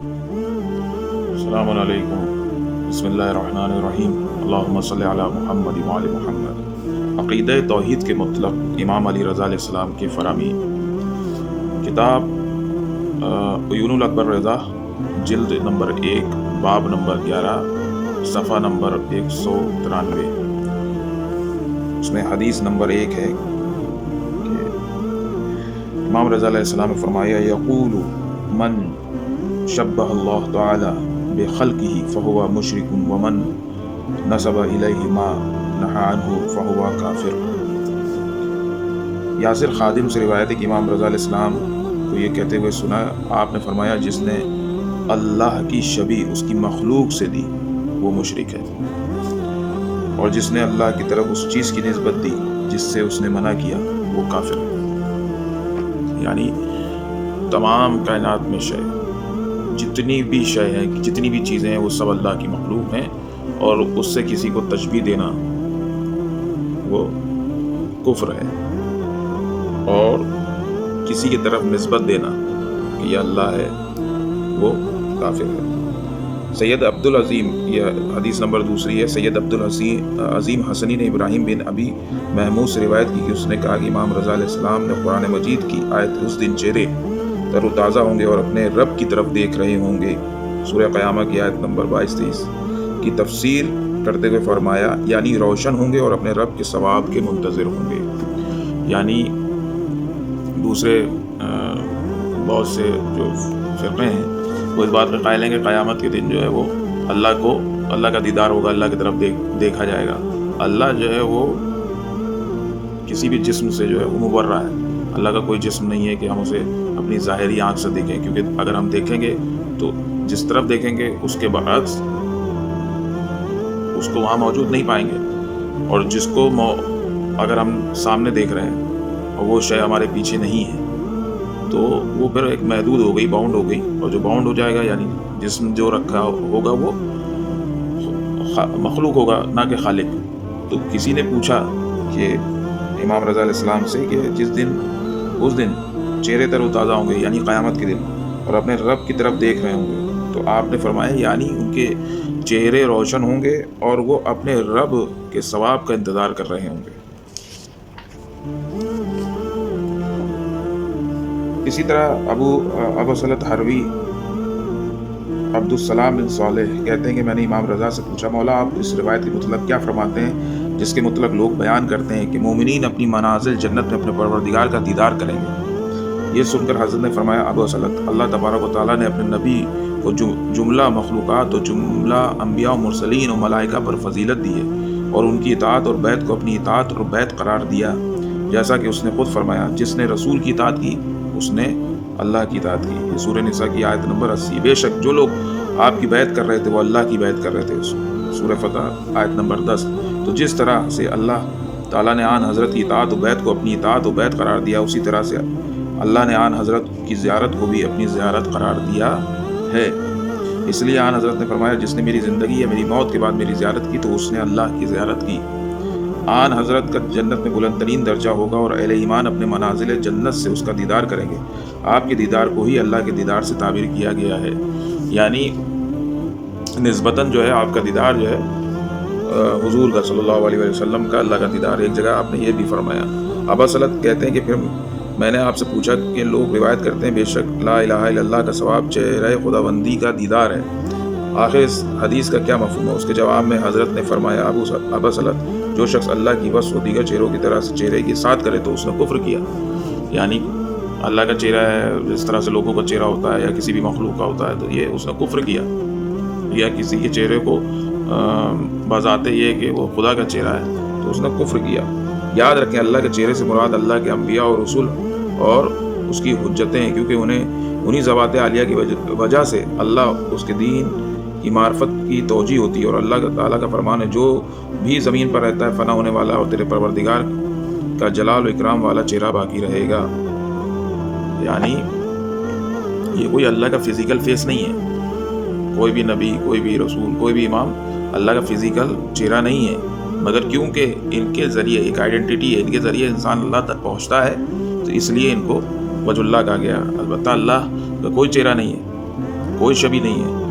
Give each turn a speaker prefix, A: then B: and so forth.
A: السلام علیکم، بسم اللہ الرحمن الرحیم، اللہم صلی علی محمد وعلی محمد۔ عقیدہ توحید کے مطلب امام علی رضا علیہ السلام کی فراہمی۔ کتاب عیون الاکبر رضا، جلد نمبر 1، باب نمبر 11، صفحہ نمبر 193۔ اس میں حدیث نمبر 1 ہے کہ امام رضا علیہ السلام نے فرمایا، یقول من شبہ اللہ تعالی بخلقہ فہو مشرک ومن نسب الیہ ما نہی عنہ فہو کافر۔ یاسر خادم سے روایت ہے کہ امام رضا علیہ السلام کو یہ کہتے ہوئے سنا، آپ نے فرمایا، جس نے اللہ کی شبیہ اس کی مخلوق سے دی وہ مشرک ہے، اور جس نے اللہ کی طرف اس چیز کی نسبت دی جس سے اس نے منع کیا وہ کافر ہے۔ یعنی تمام کائنات میں شے، جتنی بھی شے ہیں، جتنی بھی چیزیں ہیں، وہ سب اللہ کی مخلوق ہیں، اور اس سے کسی کو تشبیہ دینا وہ کفر ہے، اور کسی کی طرف نسبت دینا کہ یہ اللہ ہے وہ کافر ہے۔ سید عبدالعظیم، یہ حدیث نمبر 2 ہے، سید عبدالعظیم حسنی نے ابراہیم بن ابی محمود سے روایت کی کہ اس نے کہا کہ امام رضا علیہ السلام نے قرآن مجید کی آیت اس دن چہرے تر و تازہ ہوں گے اور اپنے رب کی طرف دیکھ رہے ہوں گے، سورہ قیامہ کی آیت نمبر 22-23 کی تفسیر کرتے ہوئے فرمایا، یعنی روشن ہوں گے اور اپنے رب کے ثواب کے منتظر ہوں گے۔ یعنی دوسرے بہت سے جو فرقے ہیں وہ اس بات میں قائل ہیں کہ قیامت کے دن جو ہے وہ اللہ کا دیدار ہوگا، اللہ کی طرف دیکھا جائے گا۔ اللہ جو ہے وہ کسی بھی جسم سے جو ہے وہ مبرہ ہے، اللہ کا کوئی جسم نہیں ہے کہ ہم اسے اپنی ظاہری آنکھ سے دیکھیں، کیونکہ اگر ہم دیکھیں گے تو جس طرف دیکھیں گے اس کے برعکس اس کو وہاں موجود نہیں پائیں گے، اور جس کو اگر ہم سامنے دیکھ رہے ہیں اور وہ شے ہمارے پیچھے نہیں ہے تو وہ پھر ایک محدود ہو گئی، باؤنڈ ہو گئی، اور جو باؤنڈ ہو جائے گا یعنی جسم جو رکھا ہوگا وہ مخلوق ہوگا نہ کہ خالق۔ تو کسی نے پوچھا کہ امام رضا علیہ السلام سے کہ اس دن چہرے تر و تازہ ہوں گے یعنی قیامت کے دن، اور اپنے رب کی طرف دیکھ رہے ہوں گے، تو آپ نے فرمایا یعنی ان کے چہرے روشن ہوں گے اور وہ اپنے رب کے ثواب کا انتظار کر رہے ہوں گے۔ اسی طرح ابو صلت حروی عبدالسلام بن صالح کہتے ہیں کہ میں نے امام رضا سے پوچھا، مولا آپ اس روایت کے مطلب کیا فرماتے ہیں جس کے مطلب لوگ بیان کرتے ہیں کہ مومنین اپنی منازل جنت میں اپنے پروردگار کا دیدار کریں گے؟ یہ سن کر حضرت نے فرمایا، ابو صلت، اللہ تبارک و تعالیٰ نے اپنے نبی کو جملہ مخلوقات اور جملہ انبیاء و مرسلین و ملائکہ پر فضیلت دی ہے، اور ان کی اطاعت اور بیعت کو اپنی اطاعت اور بیعت قرار دیا، جیسا کہ اس نے خود فرمایا، جس نے رسول کی اطاعت کی اس نے اللہ کی اطاعت کی۔ یہ سورہ نساء کی آیت نمبر 80۔ بے شک جو لوگ آپ کی بیعت کر رہے تھے وہ اللہ کی بیعت کر رہے تھے، سورہ فتح آیت نمبر 10۔ تو جس طرح سے اللہ تعالیٰ نے آن حضرت کی اطاعت و بیعت کو اپنی اطاعت و بیعت قرار دیا، اسی طرح سے اللہ نے آن حضرت کی زیارت کو بھی اپنی زیارت قرار دیا ہے۔ اس لیے آن حضرت نے فرمایا، جس نے میری زندگی یا میری موت کے بعد میری زیارت کی تو اس نے اللہ کی زیارت کی۔ آن حضرت کا جنت میں بلند ترین درجہ ہوگا، اور اہل ایمان اپنے منازل جنت سے اس کا دیدار کریں گے۔ آپ کے دیدار کو ہی اللہ کے دیدار سے تعبیر کیا گیا ہے، یعنی نسبتاً جو ہے آپ کا دیدار جو ہے حضور کا صلی اللہ علیہ وسلم کا اللہ کا دیدار۔ ایک جگہ آپ نے یہ بھی فرمایا۔ ابا صلت کہتے ہیں کہ پھر میں نے آپ سے پوچھا کہ لوگ روایت کرتے ہیں بے شک لا الہ الا اللہ کا ثواب چہرہ خداوندی کا دیدار ہے، آخر اس حدیث کا کیا مفہوم ہے؟ اس کے جواب میں حضرت نے فرمایا، ابا صلت، جو شخص اللہ کی وصف و دیگر چہروں کی طرح سے چہرے کی ساتھ کرے تو اس نے کفر کیا۔ یعنی اللہ کا چہرہ ہے جس طرح سے لوگوں کا چہرہ ہوتا ہے یا کسی بھی مخلوق کا ہوتا ہے، تو یہ اس نے کفر کیا، یا کسی کے چہرے کو بذات یہ کہ وہ خدا کا چہرہ ہے تو اس نے کفر کیا۔ یاد رکھیں، اللہ کے چہرے سے مراد اللہ کے انبیاء اور رسول اور اس کی حجتیں ہیں، کیونکہ انہیں ذوات عالیہ کی وجہ سے اللہ اس کے دین کی معرفت کی توجیہ ہوتی ہے، اور اللہ تعالیٰ کا فرمان ہے، جو بھی زمین پر رہتا ہے فنا ہونے والا، اور تیرے پروردگار کا جلال و اکرام والا چہرہ باقی رہے گا۔ یعنی یہ کوئی اللہ کا فزیکل فیس نہیں ہے، کوئی بھی نبی، کوئی بھی رسول، کوئی بھی امام اللہ کا فزیکل چہرہ نہیں ہے، مگر کیونکہ ان کے ذریعے ایک آئیڈینٹی ہے، ان کے ذریعے انسان اللہ تک پہنچتا ہے، تو اس لیے ان کو وجہ اللہ کہا گیا۔ البتہ اللہ کا کوئی چہرہ نہیں ہے، کوئی شبیہ نہیں ہے۔